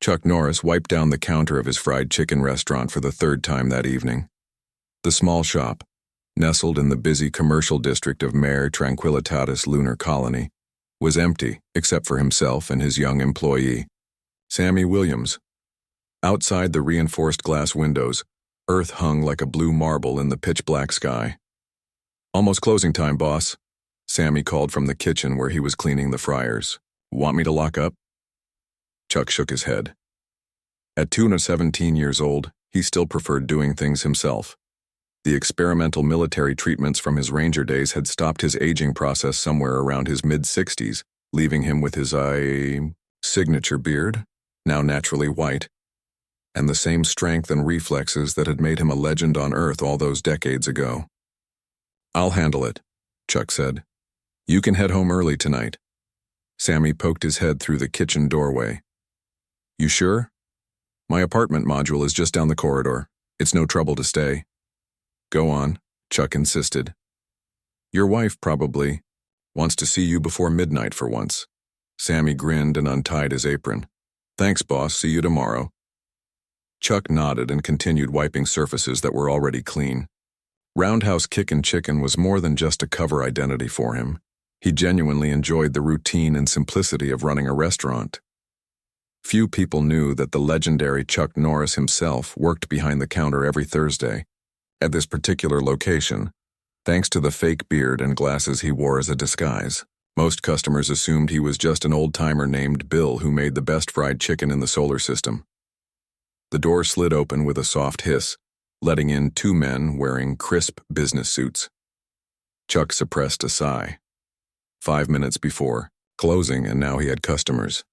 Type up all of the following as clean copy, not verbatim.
Chuck Norris wiped down the counter of his fried chicken restaurant for the third time that evening. The small shop, nestled in the busy commercial district of Mare Tranquillitatis Lunar Colony, was empty except for himself and his young employee, Sammy Williams. Outside the reinforced glass windows, earth hung like a blue marble in the pitch-black sky. "Almost closing time, boss," Sammy called from the kitchen where he was cleaning the fryers. "Want me to lock up?" Chuck shook his head. At 17 years old, he still preferred doing things himself. The experimental military treatments from his ranger days had stopped his aging process somewhere around his mid-60s, leaving him with his signature beard, now naturally white, and the same strength and reflexes that had made him a legend on Earth all those decades ago. "I'll handle it," Chuck said. "You can head home early tonight." Sammy poked his head through the kitchen doorway. "You sure? My apartment module is just down the corridor. It's no trouble to stay." "Go on," Chuck insisted. "Your wife probably wants to see you before midnight for once." Sammy grinned and untied his apron. "Thanks, boss. See you tomorrow." Chuck nodded and continued wiping surfaces that were already clean. Roundhouse Kickin' Chicken was more than just a cover identity for him. He genuinely enjoyed the routine and simplicity of running a restaurant. Few people knew that the legendary Chuck Norris himself worked behind the counter every Thursday. At this particular location, thanks to the fake beard and glasses he wore as a disguise, most customers assumed he was just an old-timer named Bill who made the best fried chicken in the solar system. The door slid open with a soft hiss, letting in two men wearing crisp business suits. Chuck suppressed a sigh. 5 minutes before closing, and now he had customers.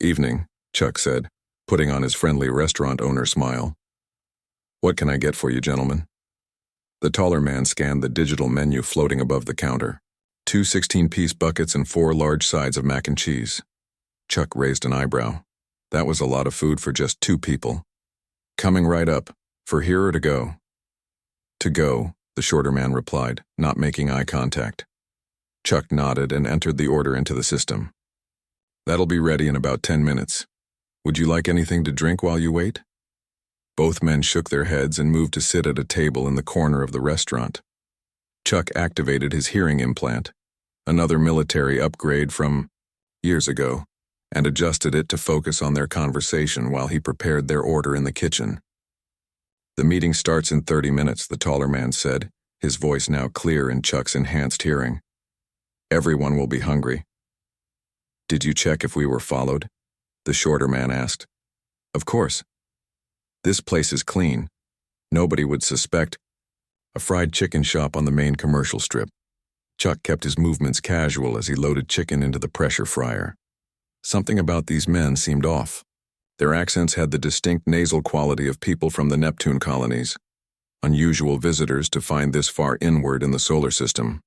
"Evening," Chuck said, putting on his friendly restaurant owner smile. "What can I get for you, gentlemen?" The taller man scanned the digital menu floating above the counter. 2 16-piece buckets and 4 large sides of mac and cheese. Chuck raised an eyebrow. That was a lot of food for just 2 people. "Coming right up. For here or to go?" "To go," the shorter man replied, not making eye contact. Chuck nodded and entered the order into the system. "That'll be ready in about 10 minutes. Would you like anything to drink while you wait?" Both men shook their heads and moved to sit at a table in the corner of the restaurant. Chuck activated his hearing implant, another military upgrade from years ago, and adjusted it to focus on their conversation while he prepared their order in the kitchen. "The meeting starts in 30 minutes, the taller man said, his voice now clear in Chuck's enhanced hearing. "Everyone will be hungry." "Did you check if we were followed?" the shorter man asked. "Of course. This place is clean. Nobody would suspect a fried chicken shop on the main commercial strip." Chuck kept his movements casual as he loaded chicken into the pressure fryer. Something about these men seemed off. Their accents had the distinct nasal quality of people from the Neptune colonies, unusual visitors to find this far inward in the solar system.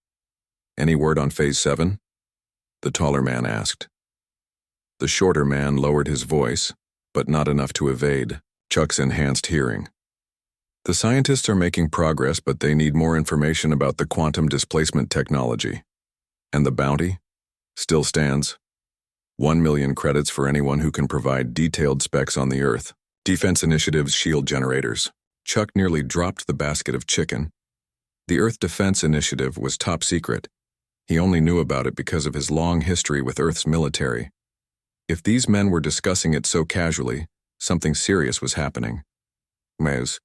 "Any word on Phase 7? the taller man asked. The shorter man lowered his voice, but not enough to evade Chuck's enhanced hearing. "The scientists are making progress, but they need more information about the quantum displacement technology. And the bounty still stands. 1 million credits for anyone who can provide detailed specs on the Earth. Defense Initiative's shield generators." Chuck nearly dropped the basket of chicken. The Earth Defense Initiative was top secret. He only knew about it because of his long history with Earth's military. If these men were discussing it so casually, something serious was happening. "Is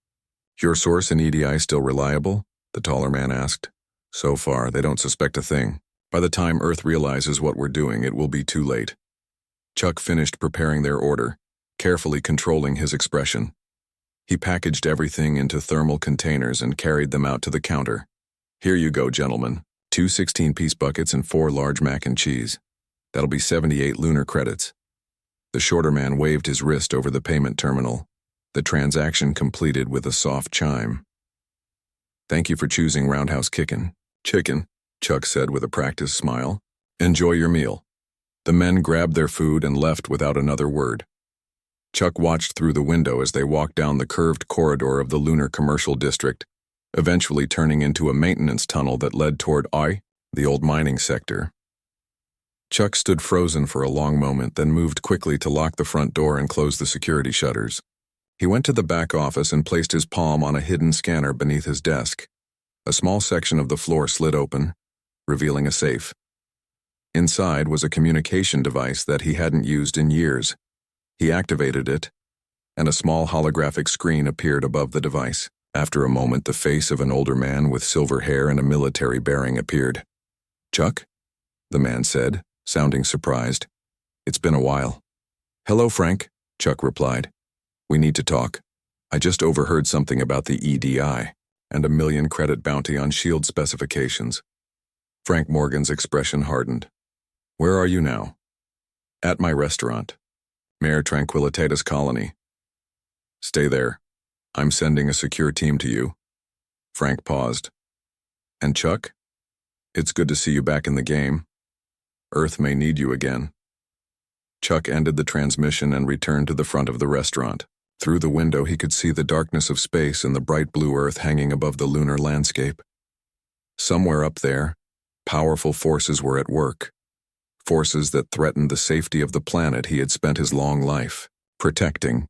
your source in EDI still reliable?" the taller man asked. "So far, they don't suspect a thing. By the time Earth realizes what we're doing, it will be too late." Chuck finished preparing their order, carefully controlling his expression. He packaged everything into thermal containers and carried them out to the counter. "Here you go, gentlemen. 2 16-piece buckets and 4 large mac and cheese. That'll be 78 lunar credits." The shorter man waved his wrist over the payment terminal, the transaction completed with a soft chime. "Thank you for choosing Roundhouse Kickin' Chicken," Chuck said with a practiced smile. "Enjoy your meal." The men grabbed their food and left without another word. Chuck watched through the window as they walked down the curved corridor of the lunar commercial district, eventually turning into a maintenance tunnel that led toward the old mining sector. Chuck stood frozen for a long moment, then moved quickly to lock the front door and close the security shutters. He went to the back office and placed his palm on a hidden scanner beneath his desk. A small section of the floor slid open, revealing a safe. Inside was a communication device that he hadn't used in years. He activated it, and a small holographic screen appeared above the device. After a moment, the face of an older man with silver hair and a military bearing appeared. "Chuck?" the man said, sounding surprised. "It's been a while." "Hello, Frank," Chuck replied. "We need to talk. I just overheard something about the EDI and a 1,000,000 credit bounty on shield specifications." Frank Morgan's expression hardened. "Where are you now?" "At my restaurant. Mare Tranquillitatis Colony." "Stay there. I'm sending a secure team to you." Frank paused. "And Chuck? It's good to see you back in the game. Earth may need you again." Chuck ended the transmission and returned to the front of the restaurant. Through the window he could see the darkness of space and the bright blue Earth hanging above the lunar landscape. Somewhere up there, powerful forces were at work. Forces that threatened the safety of the planet he had spent his long life protecting.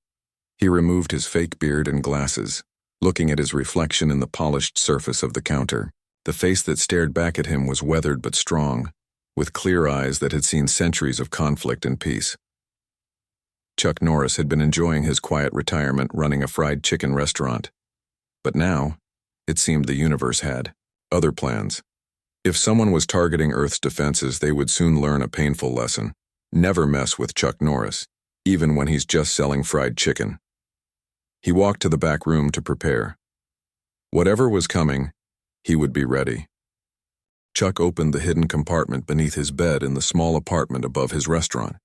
He removed his fake beard and glasses, looking at his reflection in the polished surface of the counter. The face that stared back at him was weathered but strong, with clear eyes that had seen centuries of conflict and peace. Chuck Norris had been enjoying his quiet retirement running a fried chicken restaurant. But now, it seemed the universe had other plans. If someone was targeting Earth's defenses, they would soon learn a painful lesson. Never mess with Chuck Norris, even when he's just selling fried chicken. He walked to the back room to prepare. Whatever was coming, he would be ready. Chuck opened the hidden compartment beneath his bed in the small apartment above his restaurant.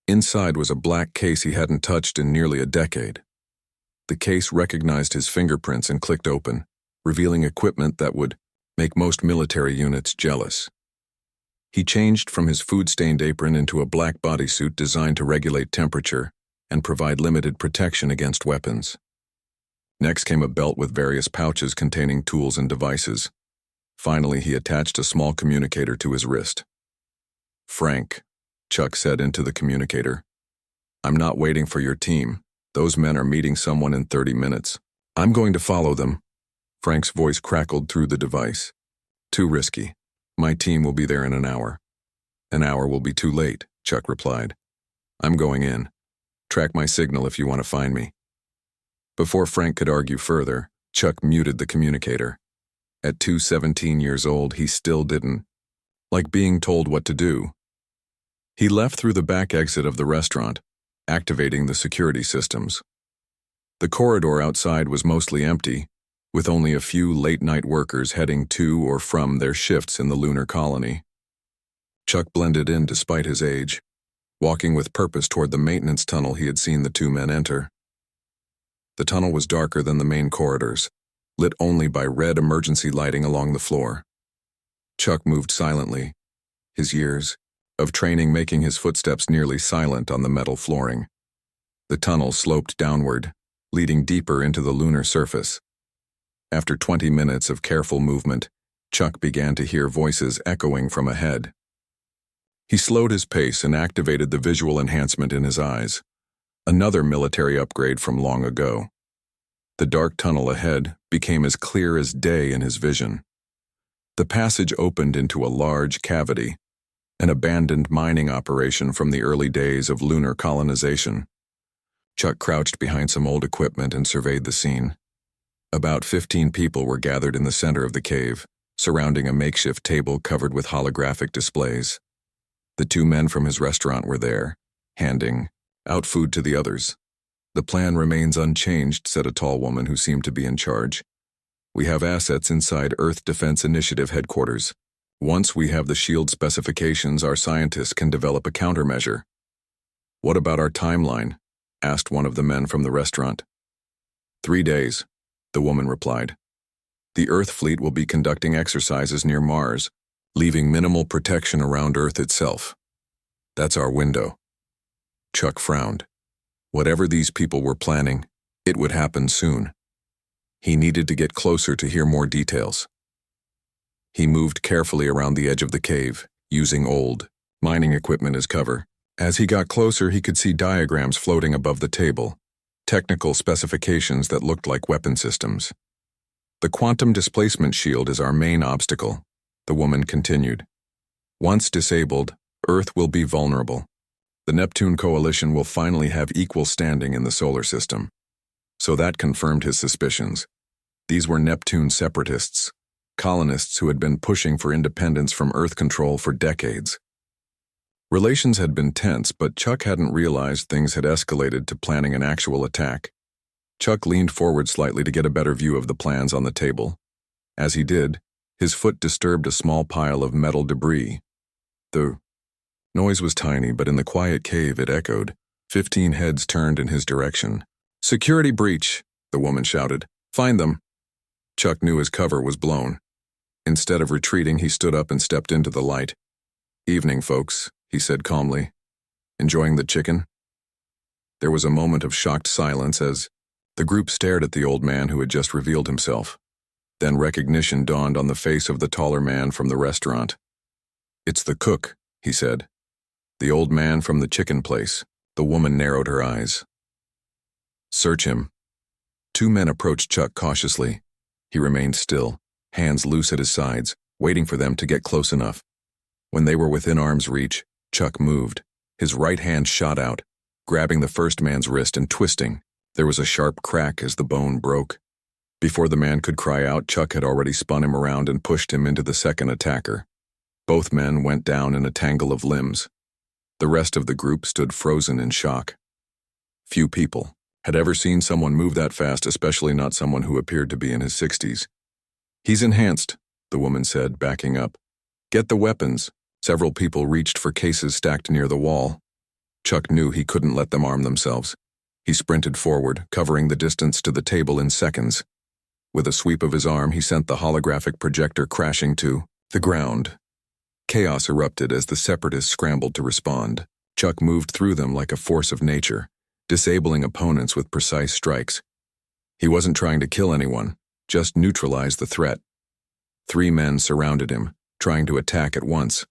Inside was a black case he hadn't touched in nearly a decade. The case recognized his fingerprints and clicked open, revealing equipment that would make most military units jealous. He changed from his food-stained apron into a black bodysuit designed to regulate temperature and provide limited protection against weapons. Next came a belt with various pouches containing tools and devices. Finally, he attached a small communicator to his wrist. "Frank," Chuck said into the communicator, "I'm not waiting for your team. Those men are meeting someone in 30 minutes. I'm going to follow them." Frank's voice crackled through the device. "Too risky. My team will be there in an hour." "An hour will be too late," Chuck replied. "I'm going in. Track my signal if you want to find me." Before Frank could argue further, Chuck muted the communicator. At 217 years old, he still didn't like being told what to do. He left through the back exit of the restaurant, activating the security systems. The corridor outside was mostly empty, with only a few late-night workers heading to or from their shifts in the lunar colony. Chuck blended in despite his age, walking with purpose toward the maintenance tunnel he had seen the two men enter. The tunnel was darker than the main corridors, lit only by red emergency lighting along the floor. Chuck moved silently, his years of training making his footsteps nearly silent on the metal flooring. The tunnel sloped downward, leading deeper into the lunar surface. After 20 minutes of careful movement, Chuck began to hear voices echoing from ahead. He slowed his pace and activated the visual enhancement in his eyes, another military upgrade from long ago. The dark tunnel ahead became as clear as day in his vision. The passage opened into a large cavity, an abandoned mining operation from the early days of lunar colonization. Chuck crouched behind some old equipment and surveyed the scene. About 15 people were gathered in the center of the cave, surrounding a makeshift table covered with holographic displays. The two men from his restaurant were there, handing out food to the others. "The plan remains unchanged," said a tall woman who seemed to be in charge. "We have assets inside Earth Defense Initiative headquarters. Once we have the shield specifications, our scientists can develop a countermeasure." "What about our timeline?" asked one of the men from the restaurant. 3 days, the woman replied. "The Earth fleet will be conducting exercises near Mars, leaving minimal protection around Earth itself. That's our window." Chuck frowned. Whatever these people were planning, it would happen soon. He needed to get closer to hear more details. He moved carefully around the edge of the cave, using old, mining equipment as cover. As he got closer, he could see diagrams floating above the table, technical specifications that looked like weapon systems. The quantum displacement shield is our main obstacle, the woman continued. Once disabled, Earth will be vulnerable. The Neptune Coalition will finally have equal standing in the solar system. So that confirmed his suspicions. These were Neptune separatists, colonists who had been pushing for independence from Earth control for decades. Relations had been tense, but Chuck hadn't realized things had escalated to planning an actual attack. Chuck leaned forward slightly to get a better view of the plans on the table. As he did, his foot disturbed a small pile of metal debris. The noise was tiny, but in the quiet cave it echoed. 15 heads turned in his direction. "Security breach," the woman shouted. "Find them." Chuck knew his cover was blown. Instead of retreating, he stood up and stepped into the light. "Evening, folks," he said calmly. "Enjoying the chicken?" There was a moment of shocked silence as the group stared at the old man who had just revealed himself. Then recognition dawned on the face of the taller man from the restaurant. "It's the cook," he said. "The old man from the chicken place." The woman narrowed her eyes. "Search him." 2 men approached Chuck cautiously. He remained still, hands loose at his sides, waiting for them to get close enough. When they were within arm's reach, Chuck moved. His right hand shot out, grabbing the first man's wrist and twisting. There was a sharp crack as the bone broke. Before the man could cry out, Chuck had already spun him around and pushed him into the second attacker. Both men went down in a tangle of limbs. The rest of the group stood frozen in shock. Few people had ever seen someone move that fast, especially not someone who appeared to be in his 60s. "He's enhanced," the woman said, backing up. "Get the weapons." Several people reached for cases stacked near the wall. Chuck knew he couldn't let them arm themselves. He sprinted forward, covering the distance to the table in seconds. With a sweep of his arm, he sent the holographic projector crashing to the ground. Chaos erupted as the separatists scrambled to respond. Chuck moved through them like a force of nature, disabling opponents with precise strikes. He wasn't trying to kill anyone, just neutralize the threat. 3 men surrounded him, trying to attack at once.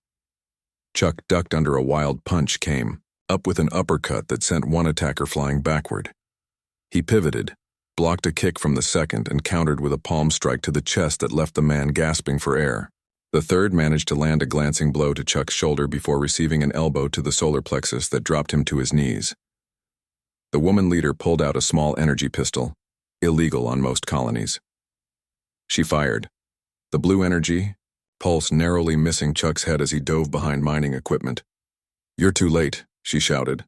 Chuck ducked under a wild punch came, up with an uppercut that sent one attacker flying backward. He pivoted, blocked a kick from the second, and countered with a palm strike to the chest that left the man gasping for air. The third managed to land a glancing blow to Chuck's shoulder before receiving an elbow to the solar plexus that dropped him to his knees. The woman leader pulled out a small energy pistol, illegal on most colonies. She fired. The blue energy pulse narrowly missing Chuck's head as he dove behind mining equipment. "You're too late," she shouted.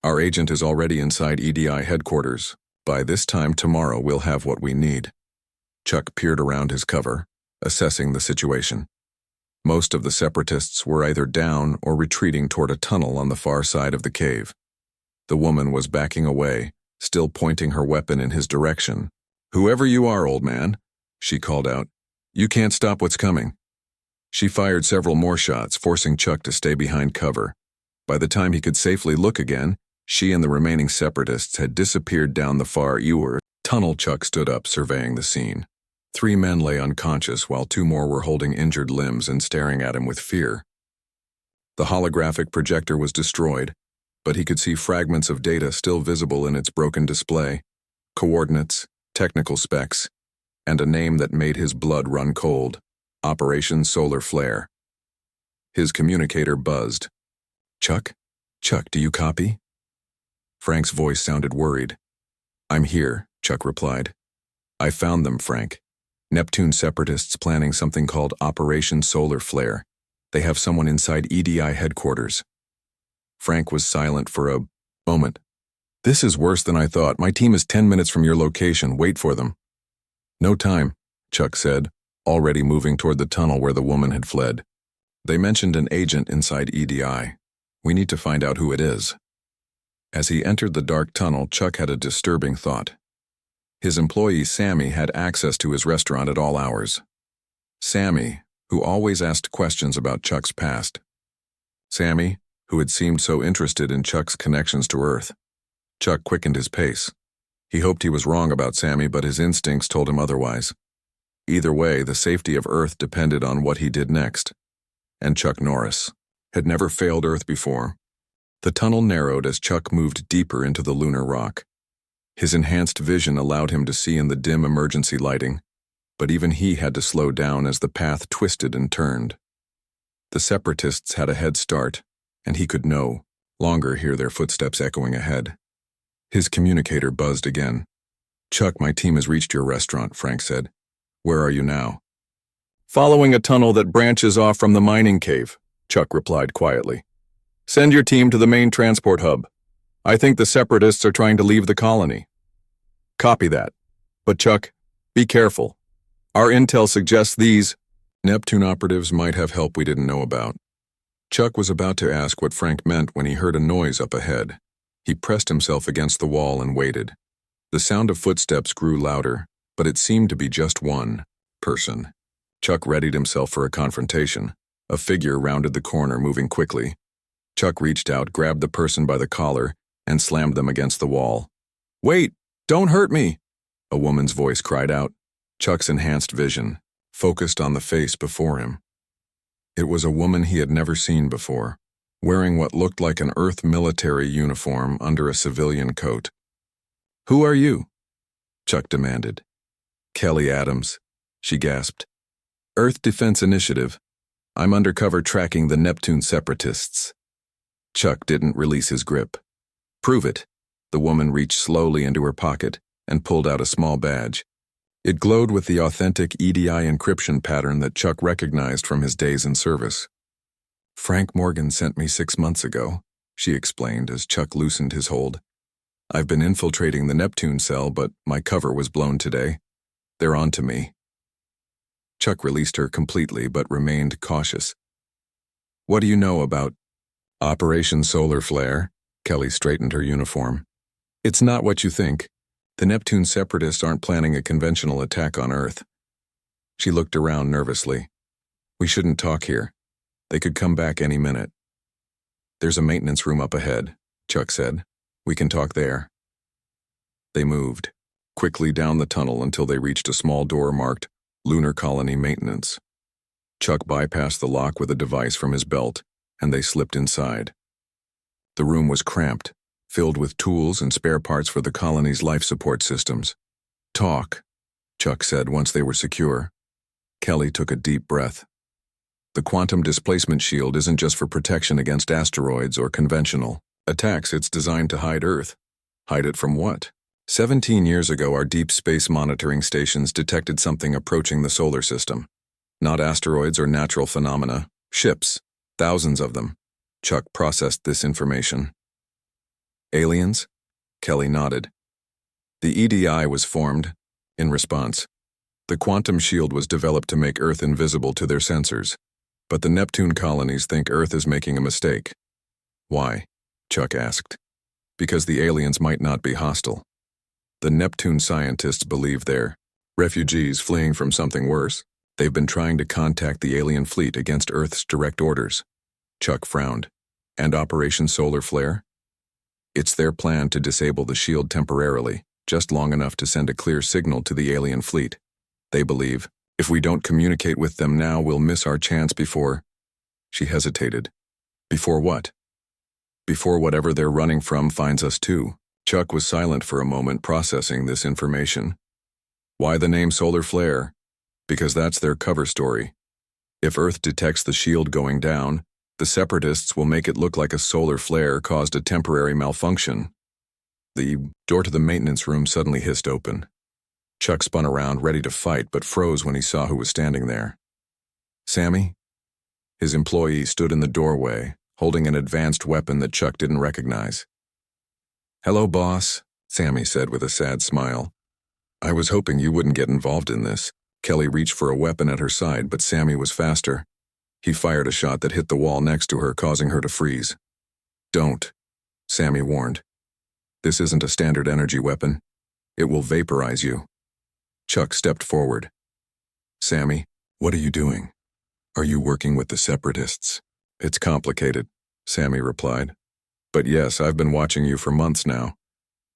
"Our agent is already inside EDI headquarters. By this time tomorrow we'll have what we need." Chuck peered around his cover, assessing the situation. Most of the separatists were either down or retreating toward a tunnel on the far side of the cave. The woman was backing away, still pointing her weapon in his direction. "Whoever you are, old man," she called out, "you can't stop what's coming." She fired several more shots, forcing Chuck to stay behind cover. By the time he could safely look again, she and the remaining separatists had disappeared down the far tunnel. Chuck stood up, surveying the scene. 3 men lay unconscious while 2 more were holding injured limbs and staring at him with fear. The holographic projector was destroyed, but he could see fragments of data still visible in its broken display, coordinates, technical specs, and a name that made his blood run cold: Operation Solar Flare. His communicator buzzed. "Chuck? Chuck, do you copy?" Frank's voice sounded worried. "I'm here," Chuck replied. "I found them, Frank. Neptune separatists planning something called Operation Solar Flare. They have someone inside EDI headquarters." Frank was silent for a moment. "This is worse than I thought. My team is 10 minutes from your location. Wait for them." "No time," Chuck said, already moving toward the tunnel where the woman had fled. "They mentioned an agent inside EDI. We need to find out who it is." As he entered the dark tunnel, Chuck had a disturbing thought. His employee, Sammy, had access to his restaurant at all hours. Sammy, who always asked questions about Chuck's past. Sammy, who had seemed so interested in Chuck's connections to Earth. Chuck quickened his pace. He hoped he was wrong about Sammy, but his instincts told him otherwise. Either way, the safety of Earth depended on what he did next. And Chuck Norris. had never failed Earth before. The tunnel narrowed as Chuck moved deeper into the lunar rock. His enhanced vision allowed him to see in the dim emergency lighting, but even he had to slow down as the path twisted and turned. The Separatists had a head start, and he could no longer hear their footsteps echoing ahead. His communicator buzzed again. "Chuck, my team has reached your restaurant," Frank said. "Where are you now?" "Following a tunnel that branches off from the mining cave," Chuck replied quietly. "Send your team to the main transport hub. I think the Separatists are trying to leave the colony." "Copy that. But Chuck, be careful. Our intel suggests these Neptune operatives might have help we didn't know about." Chuck was about to ask what Frank meant when he heard a noise up ahead. He pressed himself against the wall and waited. The sound of footsteps grew louder, but it seemed to be just one person. Chuck readied himself for a confrontation. A figure rounded the corner, moving quickly. Chuck reached out, grabbed the person by the collar, and slammed them against the wall. "Wait! Don't hurt me!" a woman's voice cried out. Chuck's enhanced vision focused on the face before him. It was a woman he had never seen before, wearing what looked like an Earth military uniform under a civilian coat. "Who are you?" Chuck demanded. "Kelly Adams," she gasped. "Earth Defense Initiative. I'm undercover tracking the Neptune Separatists." Chuck didn't release his grip. "Prove it." The woman reached slowly into her pocket and pulled out a small badge. It glowed with the authentic EDI encryption pattern that Chuck recognized from his days in service. "Frank Morgan sent me 6 months ago," she explained as Chuck loosened his hold. "I've been infiltrating the Neptune cell, but my cover was blown today. They're on to me." Chuck released her completely but remained cautious. "What do you know about Operation Solar Flare?" Kelly straightened her uniform. "It's not what you think. The Neptune Separatists aren't planning a conventional attack on Earth." She looked around nervously. "We shouldn't talk here. They could come back any minute." "There's a maintenance room up ahead," Chuck said. "We can talk there." They moved quickly down the tunnel until they reached a small door marked Lunar Colony Maintenance. Chuck bypassed the lock with a device from his belt, and they slipped inside. The room was cramped, filled with tools and spare parts for the colony's life support systems. "Talk," Chuck said once they were secure. Kelly took a deep breath. "The quantum displacement shield isn't just for protection against asteroids or conventional attacks. It's designed to hide Earth." "Hide it from what?" 17 years ago, our deep space monitoring stations detected something approaching the solar system. Not asteroids or natural phenomena, ships, thousands of them. Chuck processed this information. "Aliens?" Kelly nodded. "The EDI was formed in response. The quantum shield was developed to make Earth invisible to their sensors. But the Neptune colonies think Earth is making a mistake." "Why?" Chuck asked. "Because the aliens might not be hostile. The Neptune scientists believe they're refugees fleeing from something worse. They've been trying to contact the alien fleet against Earth's direct orders." Chuck frowned. "And Operation Solar Flare?" "It's their plan to disable the shield temporarily, just long enough to send a clear signal to the alien fleet. They believe, if we don't communicate with them now, we'll miss our chance before—" She hesitated. "Before what?" "Before whatever they're running from finds us too." Chuck was silent for a moment, processing this information. "Why the name Solar Flare?" "Because that's their cover story. If Earth detects the shield going down, the Separatists will make it look like a solar flare caused a temporary malfunction." The door to the maintenance room suddenly hissed open. Chuck spun around, ready to fight, but froze when he saw who was standing there. "Sammy?" His employee stood in the doorway, holding an advanced weapon that Chuck didn't recognize. "Hello, boss," Sammy said with a sad smile. "I was hoping you wouldn't get involved in this." Kelly reached for a weapon at her side, but Sammy was faster. He fired a shot that hit the wall next to her, causing her to freeze. "Don't," Sammy warned. "This isn't a standard energy weapon. It will vaporize you." Chuck stepped forward. "Sammy, what are you doing? Are you working with the Separatists?" "It's complicated," Sammy replied. "But yes, I've been watching you for months now.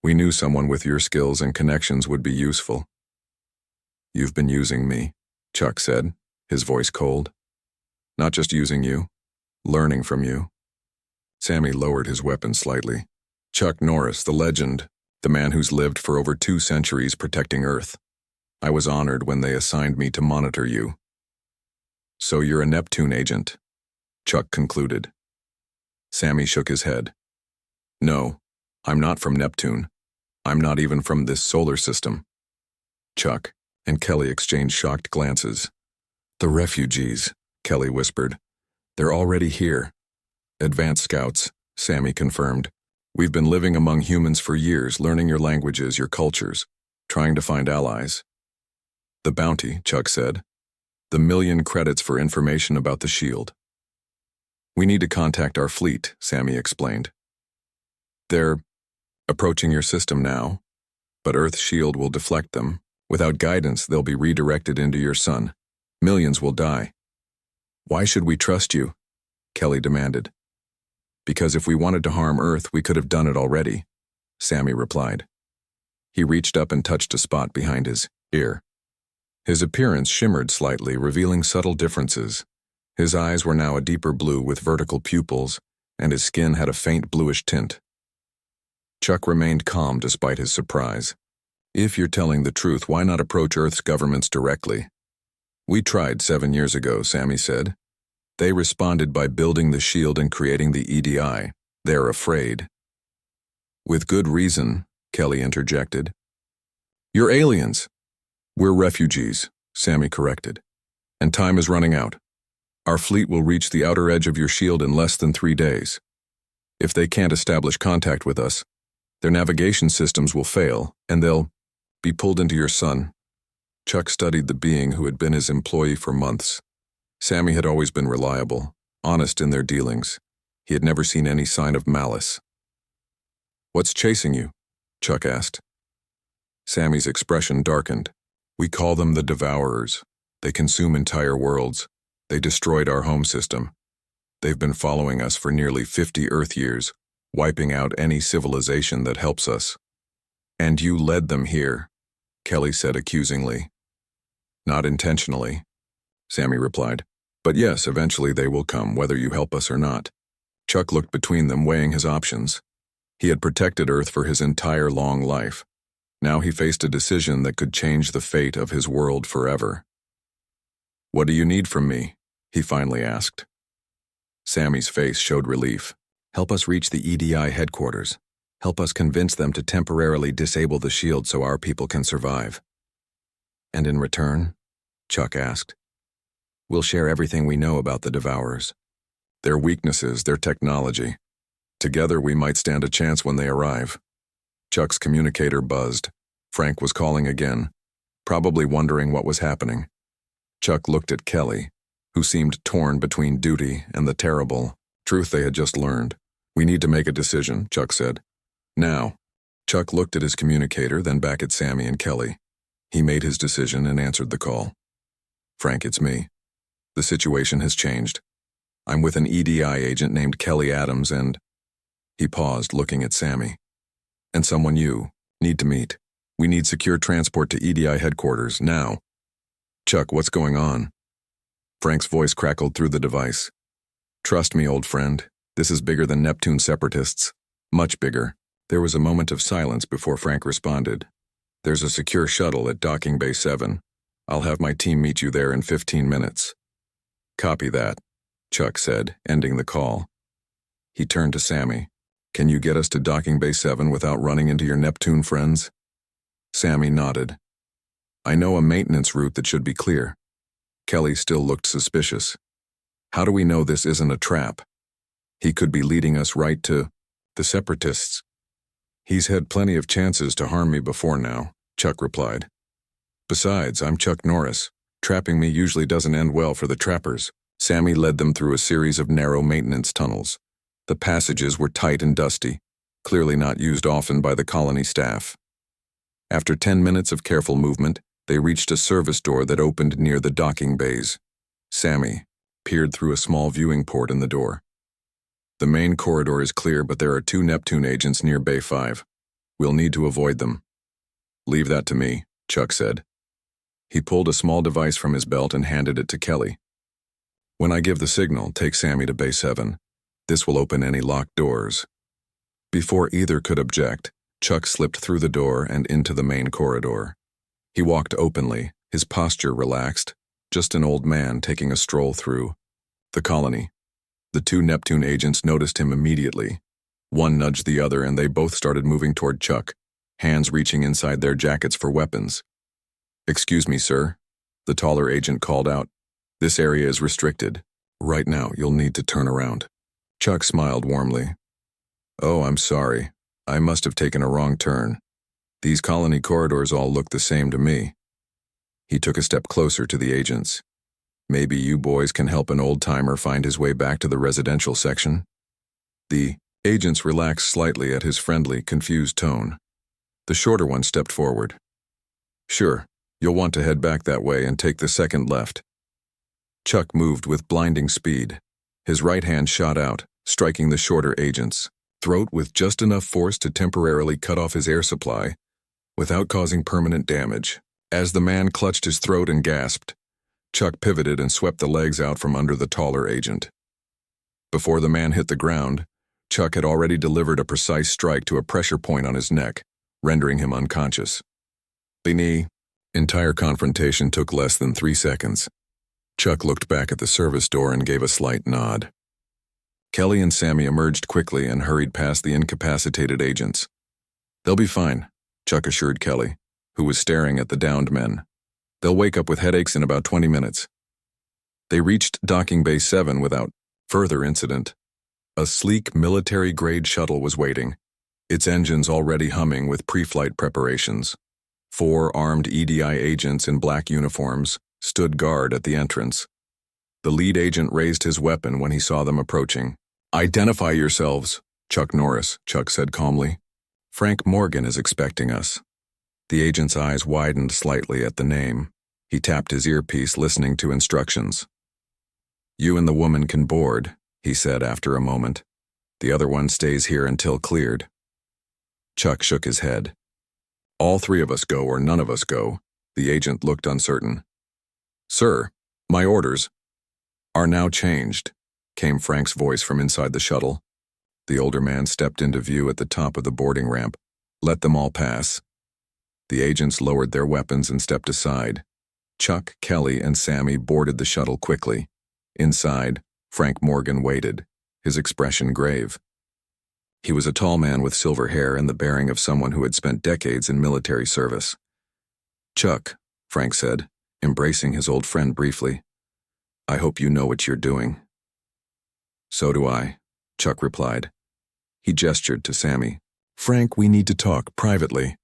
We knew someone with your skills and connections would be useful." "You've been using me," Chuck said, his voice cold. "Not just using you. Learning from you. Sammy lowered his weapon slightly. Chuck Norris, the legend, the man who's lived for over 2 centuries protecting Earth. I was honored when they assigned me to monitor you. So you're a Neptune agent, Chuck concluded. Sammy shook his head. No, I'm not from Neptune. I'm not even from this solar system. Chuck and Kelly exchanged shocked glances. The refugees, Kelly whispered. They're already here. Advanced scouts, Sammy confirmed. We've been living among humans for years, learning your languages, your cultures, trying to find allies. The bounty, Chuck said. The 1,000,000 credits for information about the shield. We need to contact our fleet, Sammy explained. They're approaching your system now, but Earth's shield will deflect them. Without guidance, they'll be redirected into your sun. Millions will die. Why should we trust you? Kelly demanded. Because if we wanted to harm Earth, we could have done it already, Sammy replied. He reached up and touched a spot behind his ear. His appearance shimmered slightly, revealing subtle differences. His eyes were now a deeper blue with vertical pupils, and his skin had a faint bluish tint. Chuck remained calm despite his surprise. If you're telling the truth, why not approach Earth's governments directly? We tried 7 years ago, Sammy said. They responded by building the shield and creating the EDI. They're afraid. With good reason, Kelly interjected. You're aliens. We're refugees, Sammy corrected. And time is running out. Our fleet will reach the outer edge of your shield in less than 3 days. If they can't establish contact with us, their navigation systems will fail, and they'll be pulled into your sun. Chuck studied the being who had been his employee for months. Sammy had always been reliable, honest in their dealings. He had never seen any sign of malice. What's chasing you? Chuck asked. Sammy's expression darkened. We call them the Devourers. They consume entire worlds. They destroyed our home system. They've been following us for nearly 50 Earth years, wiping out any civilization that helps us. And you led them here, Kelly said accusingly. Not intentionally, Sammy replied. But yes, eventually they will come, whether you help us or not. Chuck looked between them, weighing his options. He had protected Earth for his entire long life. Now he faced a decision that could change the fate of his world forever. What do you need from me? He finally asked. Sammy's face showed relief. Help us reach the EDI headquarters. Help us convince them to temporarily disable the shield so our people can survive. And in return? Chuck asked. We'll share everything we know about the Devourers. Their weaknesses, their technology. Together we might stand a chance when they arrive. Chuck's communicator buzzed. Frank was calling again, probably wondering what was happening. Chuck looked at Kelly, who seemed torn between duty and the terrible truth they had just learned. We need to make a decision, Chuck said. Now. Chuck looked at his communicator, then back at Sammy and Kelly. He made his decision and answered the call. Frank, it's me. The situation has changed. I'm with an EDI agent named Kelly Adams and... He paused, looking at Sammy. And someone you need to meet. We need secure transport to EDI headquarters, now. Chuck, what's going on? Frank's voice crackled through the device. Trust me, old friend. This is bigger than Neptune separatists. Much bigger. There was a moment of silence before Frank responded. There's a secure shuttle at Docking Bay 7. I'll have my team meet you there in 15 minutes. Copy that, Chuck said, ending the call. He turned to Sammy. Can you get us to Docking Bay 7 without running into your Neptune friends? Sammy nodded. I know a maintenance route that should be clear. Kelly still looked suspicious. How do we know this isn't a trap? He could be leading us right to the separatists. He's had plenty of chances to harm me before now, Chuck replied. Besides, I'm Chuck Norris. Trapping me usually doesn't end well for the trappers. Sammy led them through a series of narrow maintenance tunnels. The passages were tight and dusty, clearly not used often by the colony staff. After 10 minutes of careful movement, they reached a service door that opened near the docking bays. Sammy peered through a small viewing port in the door. The main corridor is clear, but there are 2 Neptune agents near Bay 5. We'll need to avoid them. Leave that to me, Chuck said. He pulled a small device from his belt and handed it to Kelly. When I give the signal, take Sammy to Bay 7. This will open any locked doors. Before either could object, Chuck slipped through the door and into the main corridor. He walked openly, his posture relaxed, just an old man taking a stroll through the colony. The two Neptune agents noticed him immediately. One nudged the other and they both started moving toward Chuck, hands reaching inside their jackets for weapons. "Excuse me, sir," the taller agent called out. "This area is restricted. Right now, you'll need to turn around." Chuck smiled warmly. "Oh, I'm sorry. I must have taken a wrong turn. These colony corridors all look the same to me." He took a step closer to the agents. "Maybe you boys can help an old-timer find his way back to the residential section?" The agents relaxed slightly at his friendly, confused tone. The shorter one stepped forward. "Sure, you'll want to head back that way and take the second left." Chuck moved with blinding speed. His right hand shot out, striking the shorter agent's throat with just enough force to temporarily cut off his air supply, without causing permanent damage. As the man clutched his throat and gasped, Chuck pivoted and swept the legs out from under the taller agent. Before the man hit the ground, Chuck had already delivered a precise strike to a pressure point on his neck, rendering him unconscious. The knee. Entire confrontation took less than 3 seconds. Chuck looked back at the service door and gave a slight nod. Kelly and Sammy emerged quickly and hurried past the incapacitated agents. "They'll be fine," Chuck assured Kelly, who was staring at the downed men. "They'll wake up with headaches in about 20 minutes. They reached docking bay 7 without further incident. A sleek military-grade shuttle was waiting, its engines already humming with pre-flight preparations. 4 armed EDI agents in black uniforms stood guard at the entrance. The lead agent raised his weapon when he saw them approaching. "Identify yourselves, Norris," Chuck said calmly. "Frank Morgan is expecting us." The agent's eyes widened slightly at the name. He tapped his earpiece, listening to instructions. "You and the woman can board," he said after a moment. "The other one stays here until cleared." Chuck shook his head. "All 3 of us go or none of us go." The agent looked uncertain. "Sir, my orders are now changed," came Frank's voice from inside the shuttle. The older man stepped into view at the top of the boarding ramp. "Let them all pass." The agents lowered their weapons and stepped aside. Chuck, Kelly, and Sammy boarded the shuttle quickly. Inside, Frank Morgan waited, his expression grave. He was a tall man with silver hair and the bearing of someone who had spent decades in military service. "Chuck," Frank said, embracing his old friend briefly, "I hope you know what you're doing." "So do I," Chuck replied. He gestured to Sammy. "Frank, we need to talk privately."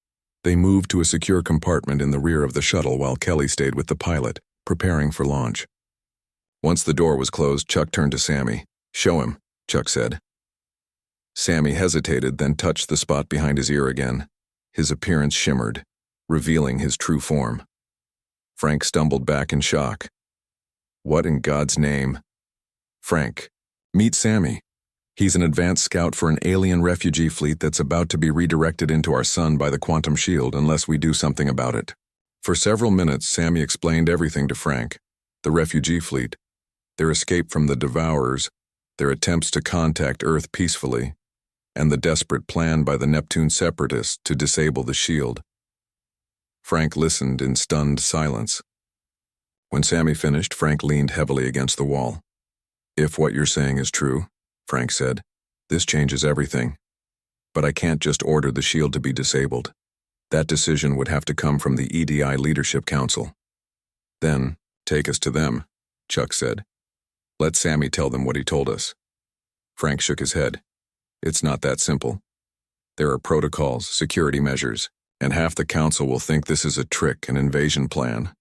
They moved to a secure compartment in the rear of the shuttle while Kelly stayed with the pilot, preparing for launch. Once the door was closed, Chuck turned to Sammy. "Show him," Chuck said. Sammy hesitated, then touched the spot behind his ear again. His appearance shimmered, revealing his true form. Frank stumbled back in shock. "What in God's name?" "Frank, meet Sammy. He's an advanced scout for an alien refugee fleet that's about to be redirected into our sun by the quantum shield unless we do something about it." For several minutes, Sammy explained everything to Frank. The refugee fleet, their escape from the Devourers, their attempts to contact Earth peacefully, and the desperate plan by the Neptune separatists to disable the shield. Frank listened in stunned silence. When Sammy finished, Frank leaned heavily against the wall. "If what you're saying is true," Frank said, "this changes everything. But I can't just order the shield to be disabled. That decision would have to come from the EDI Leadership Council." "Then, take us to them," Chuck said. "Let Sammy tell them what he told us." Frank shook his head. "It's not that simple. There are protocols, security measures, and half the council will think this is a trick, an invasion plan."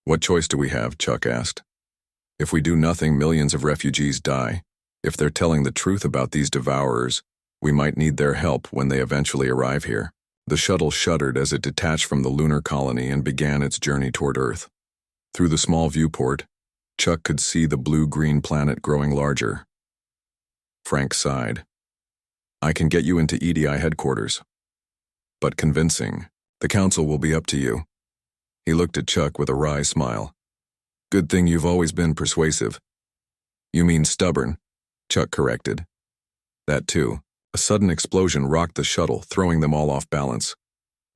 "What choice do we have?" Chuck asked. "If we do nothing, millions of refugees die. If they're telling the truth about these Devourers, we might need their help when they eventually arrive here." The shuttle shuddered as it detached from the lunar colony and began its journey toward Earth. Through the small viewport, Chuck could see the blue-green planet growing larger. Frank sighed. "I can get you into EDI headquarters. But convincing. The council will be up to you." He looked at Chuck with a wry smile. "Good thing you've always been persuasive. You mean stubborn, Chuck corrected. That too. A sudden explosion rocked the shuttle, throwing them all off balance.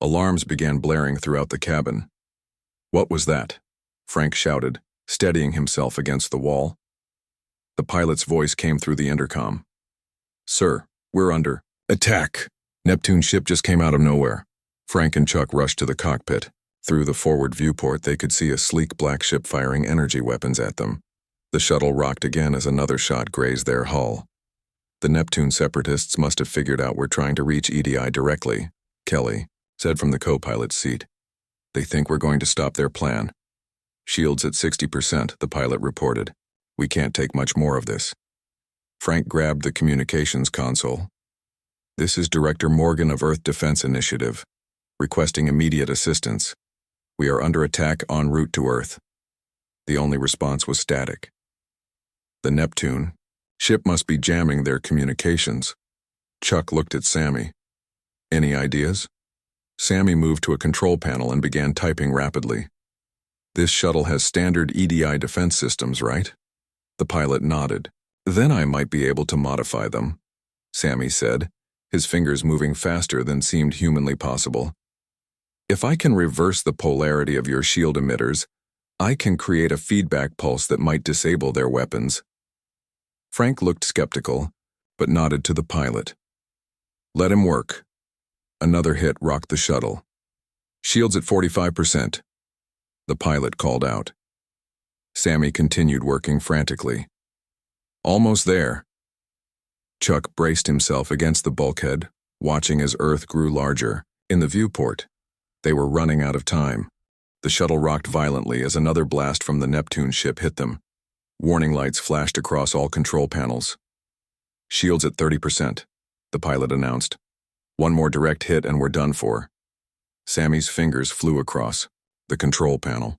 Alarms began blaring throughout the cabin. What was that? Frank shouted, steadying himself against the wall. The pilot's voice came through the intercom. Sir, we're under attack. Neptune's ship just came out of nowhere. Frank and Chuck rushed to the cockpit. Through the forward viewport, they could see a sleek black ship firing energy weapons at them. The shuttle rocked again as another shot grazed their hull. The Neptune separatists must have figured out we're trying to reach EDI directly, Kelly said from the co-pilot's seat. They think we're going to stop their plan. Shields at 60%, the pilot reported. We can't take much more of this. Frank grabbed the communications console. This is Director Morgan of Earth Defense Initiative, requesting immediate assistance. We are under attack en route to Earth. The only response was static. The Neptune ship must be jamming their communications. Chuck looked at Sammy. Any ideas? Sammy moved to a control panel and began typing rapidly. This shuttle has standard EDI defense systems, right? The pilot nodded. Then I might be able to modify them, Sammy said, his fingers moving faster than seemed humanly possible. If I can reverse the polarity of your shield emitters, I can create a feedback pulse that might disable their weapons. Frank looked skeptical, but nodded to the pilot. Let him work. Another hit rocked the shuttle. Shields at 45%. The pilot called out. Sammy continued working frantically. Almost there. Chuck braced himself against the bulkhead, watching as Earth grew larger. In the viewport, they were running out of time. The shuttle rocked violently as another blast from the Neptune ship hit them. Warning lights flashed across all control panels. Shields at 30%, the pilot announced. One more direct hit and we're done for. Sammy's fingers flew across the control panel.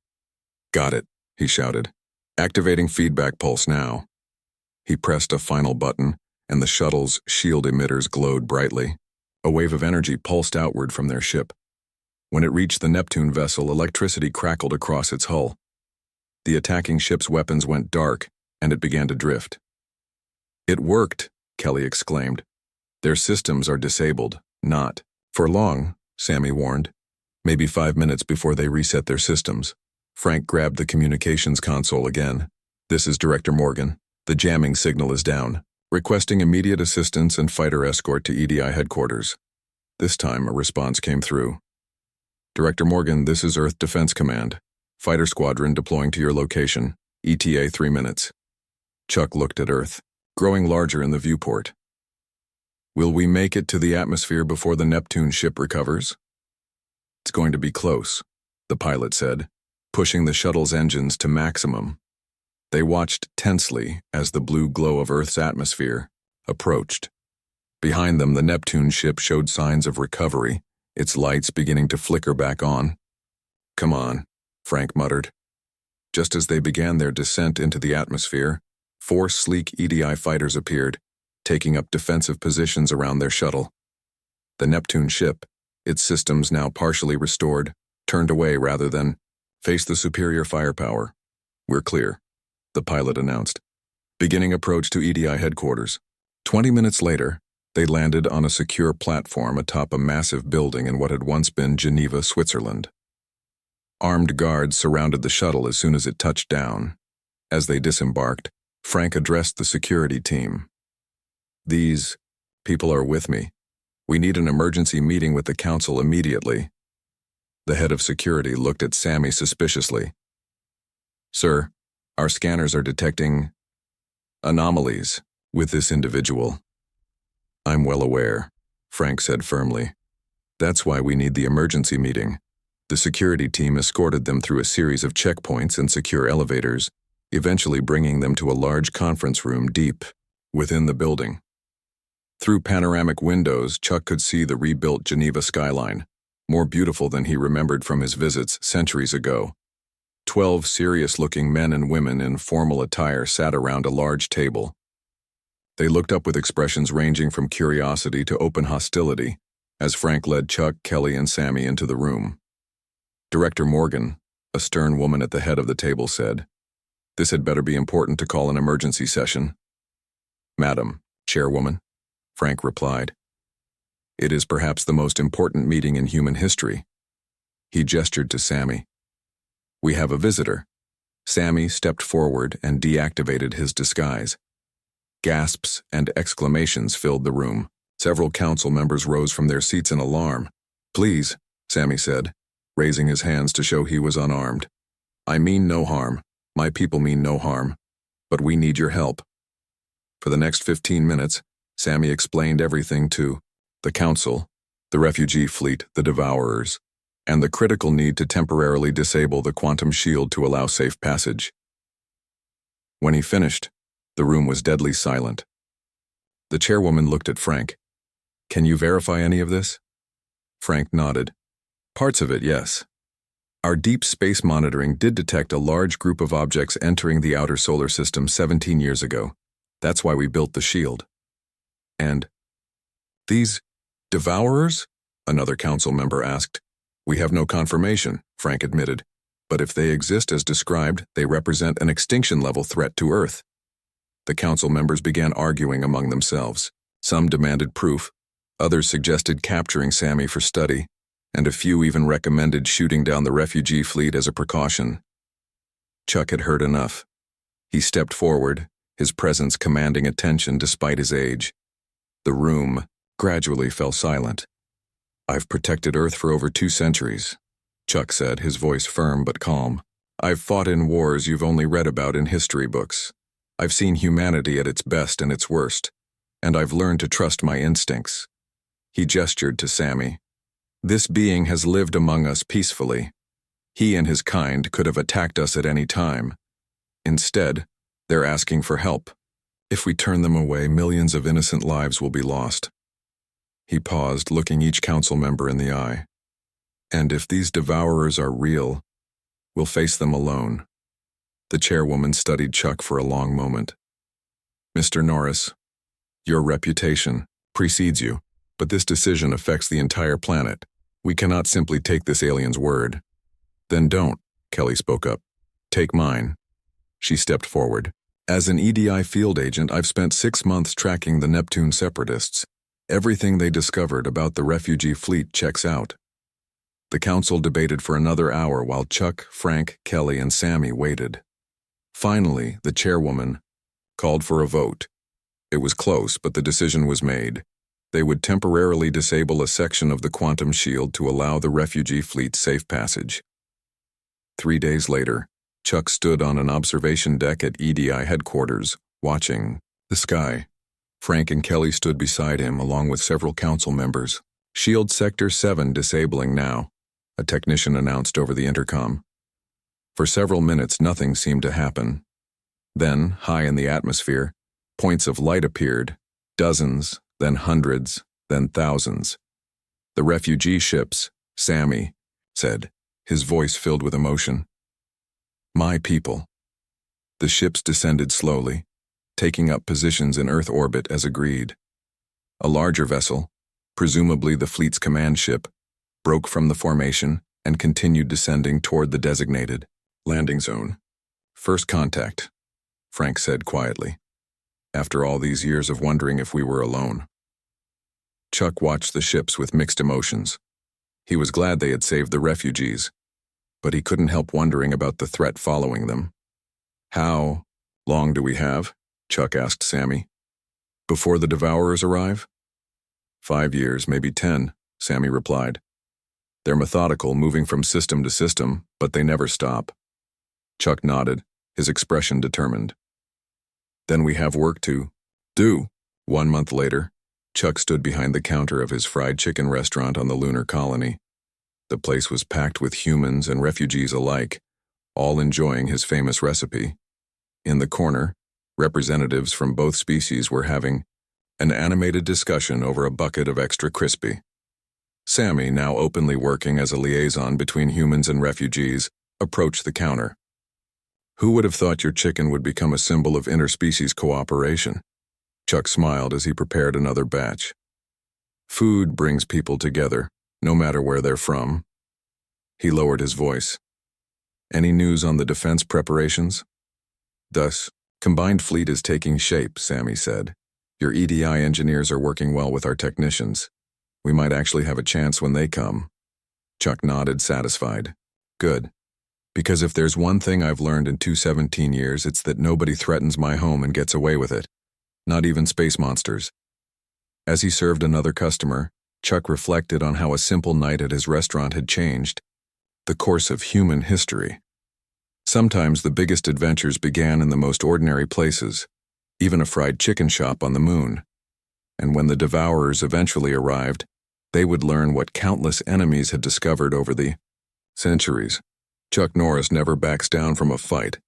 Got it, he shouted. Activating feedback pulse now. He pressed a final button, and the shuttle's shield emitters glowed brightly. A wave of energy pulsed outward from their ship. When it reached the Neptune vessel, electricity crackled across its hull. The attacking ship's weapons went dark, and it began to drift. It worked, Kelly exclaimed. Their systems are disabled, not for long, Sammy warned. Maybe 5 minutes before they reset their systems. Frank grabbed the communications console again. This is Director Morgan. The jamming signal is down. Requesting immediate assistance and fighter escort to EDI headquarters. This time, a response came through. Director Morgan, this is Earth Defense Command. Fighter squadron deploying to your location. ETA 3 minutes. Chuck looked at Earth, growing larger in the viewport. Will we make it to the atmosphere before the Neptune ship recovers? It's going to be close, the pilot said, pushing the shuttle's engines to maximum. They watched tensely as the blue glow of Earth's atmosphere approached. Behind them, the Neptune ship showed signs of recovery, its lights beginning to flicker back on. Come on, Frank muttered. Just as they began their descent into the atmosphere, 4 sleek EDI fighters appeared, taking up defensive positions around their shuttle. The Neptune ship, its systems now partially restored, turned away rather than face the superior firepower. We're clear, the pilot announced. Beginning approach to EDI headquarters. 20 minutes later, they landed on a secure platform atop a massive building in what had once been Geneva, Switzerland. Armed guards surrounded the shuttle as soon as it touched down. As they disembarked, Frank addressed the security team. These people are with me. We need an emergency meeting with the council immediately. The head of security looked at Sammy suspiciously. Sir, our scanners are detecting anomalies with this individual. I'm well aware, Frank said firmly. That's why we need the emergency meeting. The security team escorted them through a series of checkpoints and secure elevators, eventually bringing them to a large conference room deep within the building. Through panoramic windows, Chuck could see the rebuilt Geneva skyline, more beautiful than he remembered from his visits centuries ago. 12 serious-looking men and women in formal attire sat around a large table. They looked up with expressions ranging from curiosity to open hostility as Frank led Chuck, Kelly, and Sammy into the room. Director Morgan, a stern woman at the head of the table, said, This had better be important to call an emergency session. Madam, Chairwoman, Frank replied. It is perhaps the most important meeting in human history. He gestured to Sammy. We have a visitor. Sammy stepped forward and deactivated his disguise. Gasps and exclamations filled the room. Several council members rose from their seats in alarm. Please, Sammy said, raising his hands to show he was unarmed. I mean no harm. My people mean no harm. But we need your help. For the next 15 minutes, Sammy explained everything to the council, the refugee fleet, the devourers, and the critical need to temporarily disable the quantum shield to allow safe passage. When he finished, the room was deadly silent. The chairwoman looked at Frank. Can you verify any of this? Frank nodded. Parts of it, yes. Our deep space monitoring did detect a large group of objects entering the outer solar system 17 years ago. That's why we built the shield. And these devourers? Another council member asked. We have no confirmation, Frank admitted, but if they exist as described, they represent an extinction-level threat to Earth. The council members began arguing among themselves. Some demanded proof, others suggested capturing Sammy for study, and a few even recommended shooting down the refugee fleet as a precaution. Chuck had heard enough. He stepped forward, his presence commanding attention despite his age. The room gradually fell silent. I've protected Earth for over 2 centuries, Chuck said, his voice firm but calm. I've fought in wars you've only read about in history books. I've seen humanity at its best and its worst, and I've learned to trust my instincts. He gestured to Sammy. This being has lived among us peacefully. He and his kind could have attacked us at any time. Instead, they're asking for help. If we turn them away, millions of innocent lives will be lost. He paused, looking each council member in the eye. And if these devourers are real, we'll face them alone. The chairwoman studied Chuck for a long moment. Mr. Norris, your reputation precedes you, but this decision affects the entire planet. We cannot simply take this alien's word. Then don't, Kelly spoke up. Take mine. She stepped forward. As an EDI field agent, I've spent 6 months tracking the Neptune separatists. Everything they discovered about the refugee fleet checks out. The council debated for another hour while Chuck, Frank, Kelly, and Sammy waited. Finally, the chairwoman called for a vote. It was close, but the decision was made. They would temporarily disable a section of the quantum shield to allow the refugee fleet safe passage. 3 days later, Chuck stood on an observation deck at EDI headquarters, watching the sky. Frank and Kelly stood beside him, along with several council members. Shield Sector 7 disabling now, a technician announced over the intercom. For several minutes, nothing seemed to happen. Then, high in the atmosphere, points of light appeared, dozens, then hundreds, then thousands. The refugee ships, Sammy said, his voice filled with emotion. My people. The ships descended slowly, taking up positions in Earth orbit as agreed. A larger vessel, presumably the fleet's command ship, broke from the formation and continued descending toward the designated landing zone. First contact, Frank said quietly, after all these years of wondering if we were alone. Chuck watched the ships with mixed emotions. He was glad they had saved the refugees, but he couldn't help wondering about the threat following them. How long do we have? Chuck asked Sammy. Before the devourers arrive? 5 years, maybe 10, Sammy replied. They're methodical, moving from system to system, but they never stop. Chuck nodded, his expression determined. Then we have work to do. 1 month later, Chuck stood behind the counter of his fried chicken restaurant on the lunar colony. The place was packed with humans and refugees alike, all enjoying his famous recipe. In the corner, representatives from both species were having an animated discussion over a bucket of extra crispy. Sammy, now openly working as a liaison between humans and refugees, approached the counter. Who would have thought your chicken would become a symbol of interspecies cooperation? Chuck smiled as he prepared another batch. Food brings people together, no matter where they're from. He lowered his voice. Any news on the defense preparations? Thus, combined fleet is taking shape, Sammy said. Your EDI engineers are working well with our technicians. We might actually have a chance when they come. Chuck nodded, satisfied. Good. Because if there's one thing I've learned in 217 years, it's that nobody threatens my home and gets away with it. Not even space monsters. As he served another customer, Chuck reflected on how a simple night at his restaurant had changed the course of human history. Sometimes the biggest adventures began in the most ordinary places, even a fried chicken shop on the moon. And when the devourers eventually arrived, they would learn what countless enemies had discovered over the centuries. Chuck Norris never backs down from a fight.